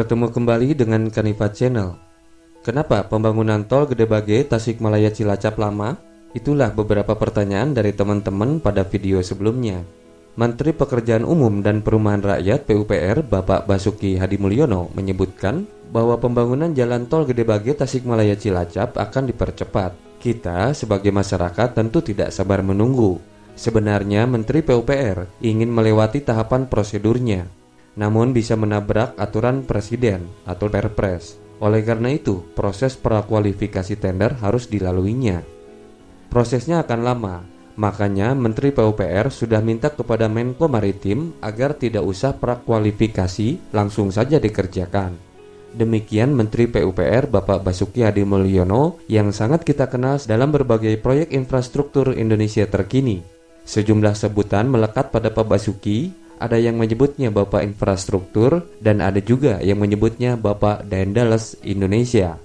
Bertemu kembali dengan Kanifa Channel. Kenapa pembangunan tol Gede Bage Tasikmalaya Cilacap lama? Itulah beberapa pertanyaan dari teman-teman pada video sebelumnya. Menteri Pekerjaan Umum dan Perumahan Rakyat PUPR Bapak Basuki Hadimulyono menyebutkan bahwa pembangunan jalan tol Gede Bage Tasikmalaya Cilacap akan dipercepat. Kita sebagai masyarakat tentu tidak sabar menunggu. Sebenarnya Menteri PUPR ingin melewati tahapan prosedurnya, namun bisa menabrak aturan presiden atau Perpres. Oleh karena itu, proses prakualifikasi tender harus dilaluinya. Prosesnya akan lama, makanya Menteri PUPR sudah minta kepada Menko Maritim agar tidak usah prakualifikasi, langsung saja dikerjakan. Demikian Menteri PUPR Bapak Basuki Hadimulyono yang sangat kita kenal dalam berbagai proyek infrastruktur Indonesia terkini. Sejumlah sebutan melekat pada Pak Basuki. Ada yang menyebutnya Bapak Infrastruktur dan ada juga yang menyebutnya Bapak Daendales Indonesia.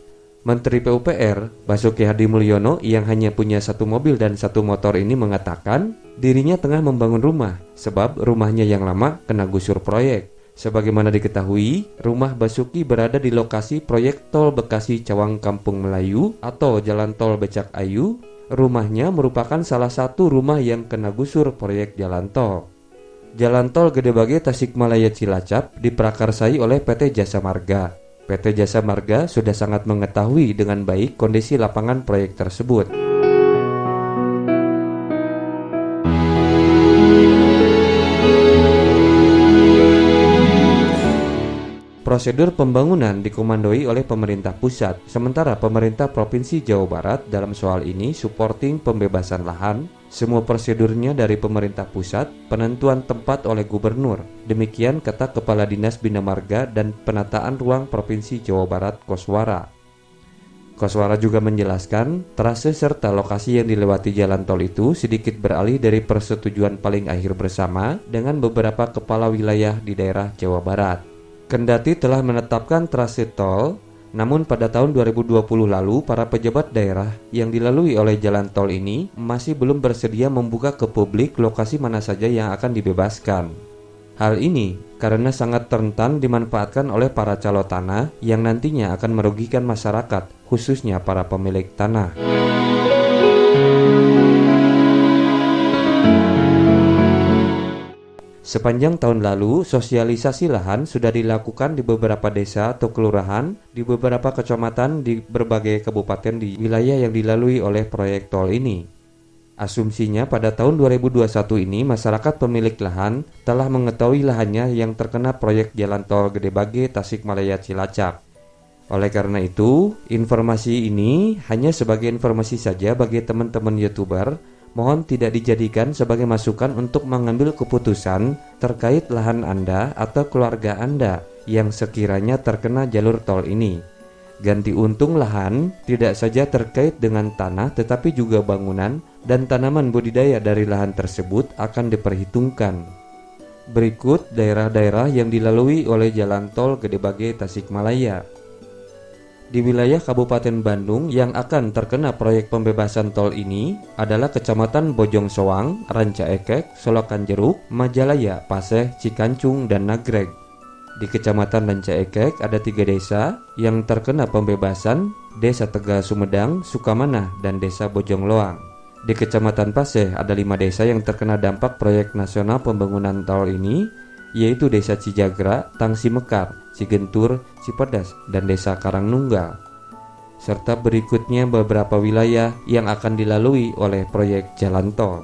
Menteri PUPR Basuki Hadimulyono yang hanya punya satu mobil dan satu motor ini mengatakan dirinya tengah membangun rumah sebab rumahnya yang lama kena gusur proyek. Sebagaimana diketahui, rumah Basuki berada di lokasi proyek tol Bekasi Cawang Kampung Melayu atau Jalan Tol Becak Ayu. Rumahnya merupakan salah satu rumah yang kena gusur proyek jalan tol. Jalan tol Gede Bage Tasikmalaya Cilacap diprakarsai oleh PT Jasa Marga. PT Jasa Marga sudah sangat mengetahui dengan baik kondisi lapangan proyek tersebut. Prosedur pembangunan dikomandoi oleh pemerintah pusat, sementara pemerintah Provinsi Jawa Barat dalam soal ini supporting pembebasan lahan. Semua prosedurnya dari pemerintah pusat, penentuan tempat oleh gubernur. Demikian kata Kepala Dinas Bina Marga dan Penataan Ruang Provinsi Jawa Barat Koswara. Koswara juga menjelaskan, trase serta lokasi yang dilewati jalan tol itu sedikit beralih dari persetujuan paling akhir bersama dengan beberapa kepala wilayah di daerah Jawa Barat. Kendati telah menetapkan trase tol, namun pada tahun 2020 lalu para pejabat daerah yang dilalui oleh jalan tol ini masih belum bersedia membuka ke publik lokasi mana saja yang akan dibebaskan. Hal ini karena sangat rentan dimanfaatkan oleh para calo tanah yang nantinya akan merugikan masyarakat, khususnya para pemilik tanah. Sepanjang tahun lalu, sosialisasi lahan sudah dilakukan di beberapa desa atau kelurahan, di beberapa kecamatan di berbagai kabupaten di wilayah yang dilalui oleh proyek tol ini. Asumsinya pada tahun 2021 ini masyarakat pemilik lahan telah mengetahui lahannya yang terkena proyek jalan tol Gede Bage Tasikmalaya Cilacap. Oleh karena itu, informasi ini hanya sebagai informasi saja bagi teman-teman YouTuber. Mohon tidak dijadikan sebagai masukan untuk mengambil keputusan terkait lahan Anda atau keluarga Anda yang sekiranya terkena jalur tol ini. Ganti untung lahan tidak saja terkait dengan tanah tetapi juga bangunan dan tanaman budidaya dari lahan tersebut akan diperhitungkan. Berikut daerah-daerah yang dilalui oleh jalan tol Gede Bage Tasikmalaya. Di wilayah Kabupaten Bandung yang akan terkena proyek pembebasan tol ini adalah Kecamatan Bojong Soang, Ranca Ekek, Solokan Jeruk, Majalaya, Paseh, Cikancung, dan Nagreg. Di Kecamatan Ranca Ekek ada 3 desa yang terkena pembebasan, Desa Tegal Sumedang, Sukamanah, dan Desa Bojong Loang. Di Kecamatan Paseh ada 5 desa yang terkena dampak proyek nasional pembangunan tol ini, yaitu Desa Cijagra, Tangsi Mekar, Cigentur, Cipedas, dan Desa Karangnunggal. Serta berikutnya beberapa wilayah yang akan dilalui oleh proyek jalan tol.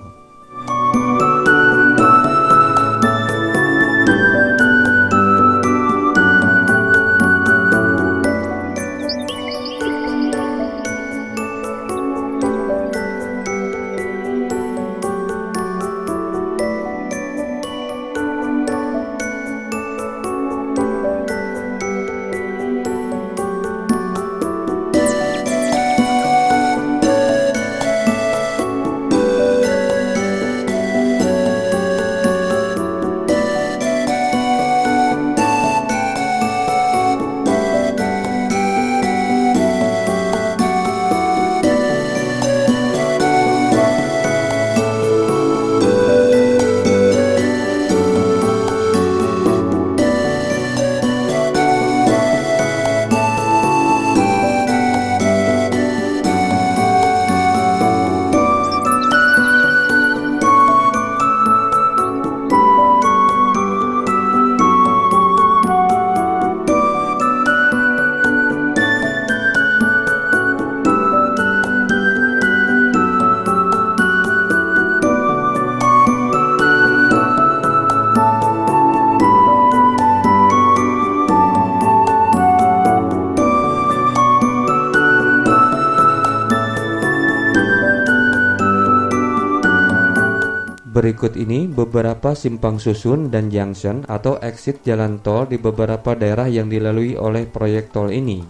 Berikut ini beberapa simpang susun dan junction atau exit jalan tol di beberapa daerah yang dilalui oleh proyek tol ini.